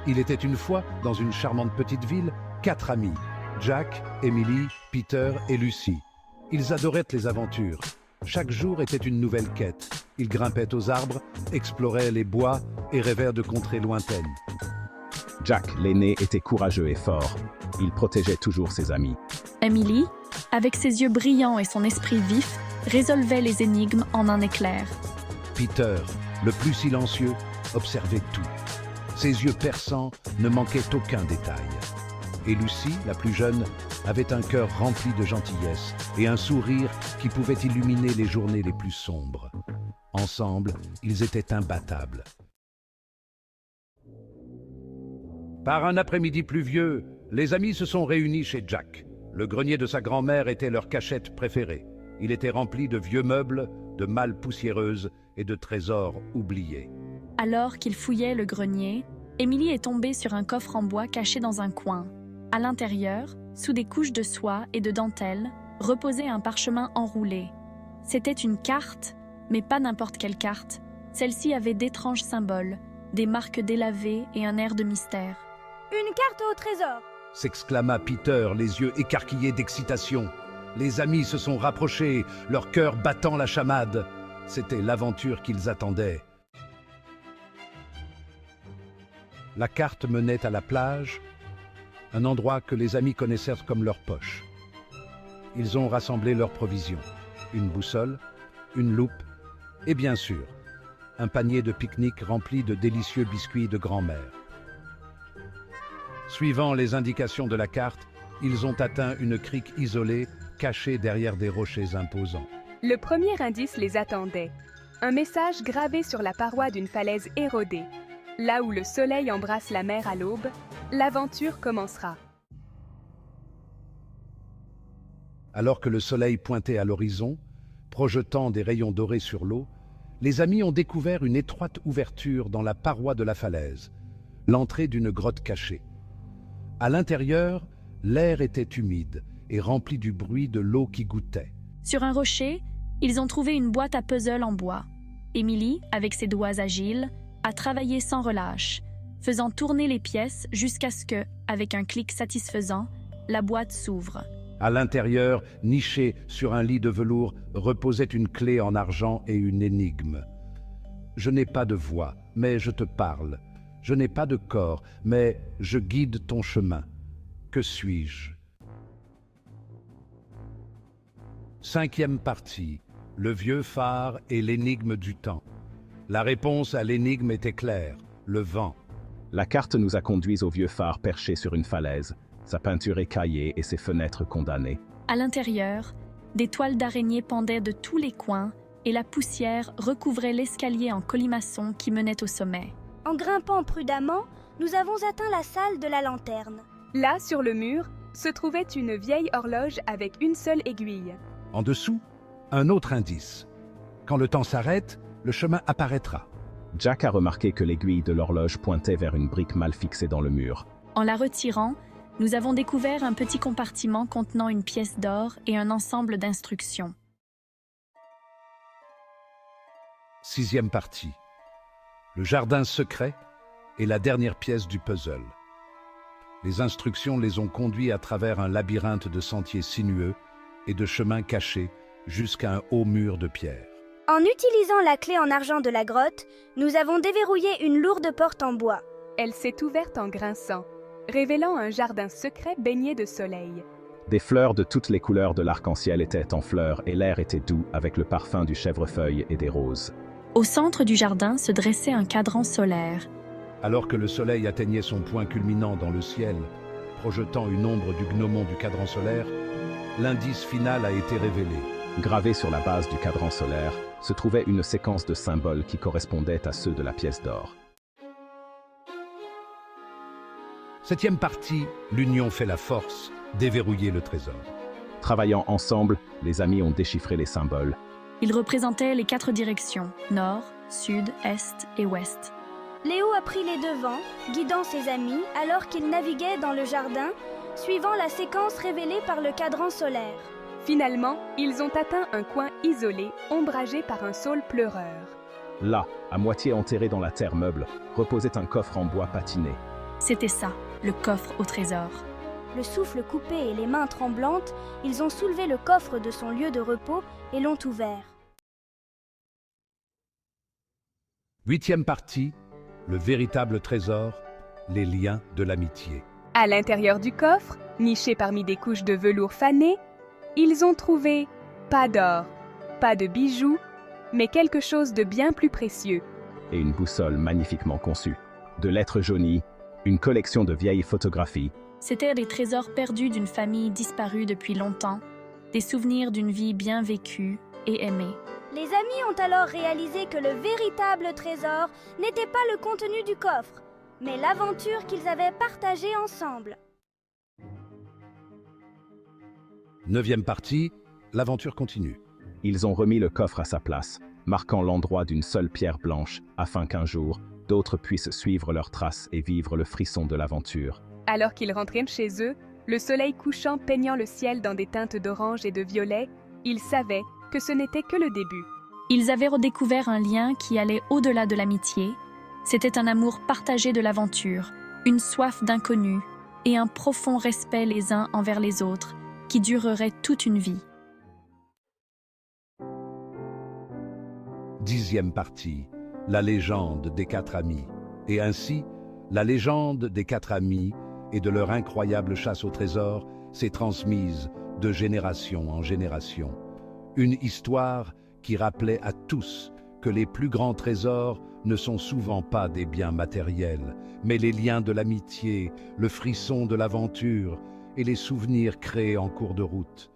Il était une fois, dans une charmante petite ville, 4 amis. Jack, Emily, Peter et Lucy. Ils adoraient les aventures. Chaque jour était une nouvelle quête. Ils grimpaient aux arbres, exploraient les bois et rêvèrent de contrées lointaines. Jack, l'aîné, était courageux et fort. Il protégeait toujours ses amis. Emily, avec ses yeux brillants et son esprit vif, résolvait les énigmes en un éclair. Peter, le plus silencieux, observait tout. Ses yeux perçants ne manquaient aucun détail. Et Lucy, la plus jeune, avait un cœur rempli de gentillesse et un sourire qui pouvait illuminer les journées les plus sombres. Ensemble, ils étaient imbattables. Par un après-midi pluvieux, les amis se sont réunis chez Jack. Le grenier de sa grand-mère était leur cachette préférée. Il était rempli de vieux meubles, de malles poussiéreuses et de trésors oubliés. Alors qu'il fouillait le grenier, Emily est tombée sur un coffre en bois caché dans un coin. À l'intérieur, sous des couches de soie et de dentelle, reposait un parchemin enroulé. C'était une carte, mais pas n'importe quelle carte. Celle-ci avait d'étranges symboles, des marques délavées et un air de mystère. Une carte au trésor! S'exclama Peter, les yeux écarquillés d'excitation. Les amis se sont rapprochés, leur cœur battant la chamade. C'était l'aventure qu'ils attendaient. La carte menait à la plage, un endroit que les amis connaissèrent comme leur poche. Ils ont rassemblé leurs provisions, une boussole, une loupe et bien sûr, un panier de pique-nique rempli de délicieux biscuits de grand-mère. Suivant les indications de la carte, ils ont atteint une crique isolée, cachée derrière des rochers imposants. Le premier indice les attendait. Un message gravé sur la paroi d'une falaise érodée. Là où le soleil embrasse la mer à l'aube, l'aventure commencera. Alors que le soleil pointait à l'horizon, projetant des rayons dorés sur l'eau, les amis ont découvert une étroite ouverture dans la paroi de la falaise, l'entrée d'une grotte cachée. À l'intérieur, l'air était humide et rempli du bruit de l'eau qui gouttait. Sur un rocher, ils ont trouvé une boîte à puzzle en bois. Emily, avec ses doigts agiles, a travaillé sans relâche, faisant tourner les pièces jusqu'à ce que, avec un clic satisfaisant, la boîte s'ouvre. À l'intérieur, nichée sur un lit de velours, reposait une clé en argent et une énigme. Je n'ai pas de voix, mais je te parle. Je n'ai pas de corps, mais je guide ton chemin. Que suis-je? 5e partie. Le vieux phare et l'énigme du temps. La réponse à l'énigme était claire, le vent. La carte nous a conduits au vieux phare perché sur une falaise, sa peinture écaillée et ses fenêtres condamnées. À l'intérieur, des toiles d'araignée pendaient de tous les coins et la poussière recouvrait l'escalier en colimaçon qui menait au sommet. En grimpant prudemment, nous avons atteint la salle de la lanterne. Là, sur le mur, se trouvait une vieille horloge avec une seule aiguille. En dessous, un autre indice. Quand le temps s'arrête, le chemin apparaîtra. Jack a remarqué que l'aiguille de l'horloge pointait vers une brique mal fixée dans le mur. En la retirant, nous avons découvert un petit compartiment contenant une pièce d'or et un ensemble d'instructions. 6e partie. Le jardin secret est la dernière pièce du puzzle. Les instructions les ont conduits à travers un labyrinthe de sentiers sinueux et de chemins cachés jusqu'à un haut mur de pierre. En utilisant la clé en argent de la grotte, nous avons déverrouillé une lourde porte en bois. Elle s'est ouverte en grinçant, révélant un jardin secret baigné de soleil. Des fleurs de toutes les couleurs de l'arc-en-ciel étaient en fleurs et l'air était doux avec le parfum du chèvrefeuille et des roses. Au centre du jardin se dressait un cadran solaire. Alors que le soleil atteignait son point culminant dans le ciel, projetant une ombre du gnomon du cadran solaire, l'indice final a été révélé. Gravé sur la base du cadran solaire, se trouvait une séquence de symboles qui correspondaient à ceux de la pièce d'or. 7e partie, l'union fait la force, déverrouiller le trésor. Travaillant ensemble, les amis ont déchiffré les symboles. Ils représentaient les 4 directions, nord, sud, est et ouest. Léo a pris les devants, guidant ses amis alors qu'ils naviguaient dans le jardin, suivant la séquence révélée par le cadran solaire. Finalement, ils ont atteint un coin isolé, ombragé par un saule pleureur. Là, à moitié enterré dans la terre meuble, reposait un coffre en bois patiné. C'était ça, le coffre au trésor. Le souffle coupé et les mains tremblantes, ils ont soulevé le coffre de son lieu de repos et l'ont ouvert. 8e partie, le véritable trésor, les liens de l'amitié. À l'intérieur du coffre, niché parmi des couches de velours fané, ils ont trouvé pas d'or, pas de bijoux, mais quelque chose de bien plus précieux. Et une boussole magnifiquement conçue. De lettres jaunies, une collection de vieilles photographies. C'étaient les trésors perdus d'une famille disparue depuis longtemps, des souvenirs d'une vie bien vécue et aimée. Les amis ont alors réalisé que le véritable trésor n'était pas le contenu du coffre, mais l'aventure qu'ils avaient partagée ensemble. 9e partie, l'aventure continue. Ils ont remis le coffre à sa place, marquant l'endroit d'une seule pierre blanche, afin qu'un jour, d'autres puissent suivre leurs traces et vivre le frisson de l'aventure. Alors qu'ils rentraient chez eux, le soleil couchant peignant le ciel dans des teintes d'orange et de violet, ils savaient que ce n'était que le début. Ils avaient redécouvert un lien qui allait au-delà de l'amitié. C'était un amour partagé de l'aventure, une soif d'inconnu et un profond respect les uns envers les autres qui durerait toute une vie. 10e partie, la légende des 4 amis. Et ainsi, la légende des 4 amis et de leur incroyable chasse au trésor s'est transmise de génération en génération. Une histoire qui rappelait à tous que les plus grands trésors ne sont souvent pas des biens matériels, mais les liens de l'amitié, le frisson de l'aventure et les souvenirs créés en cours de route.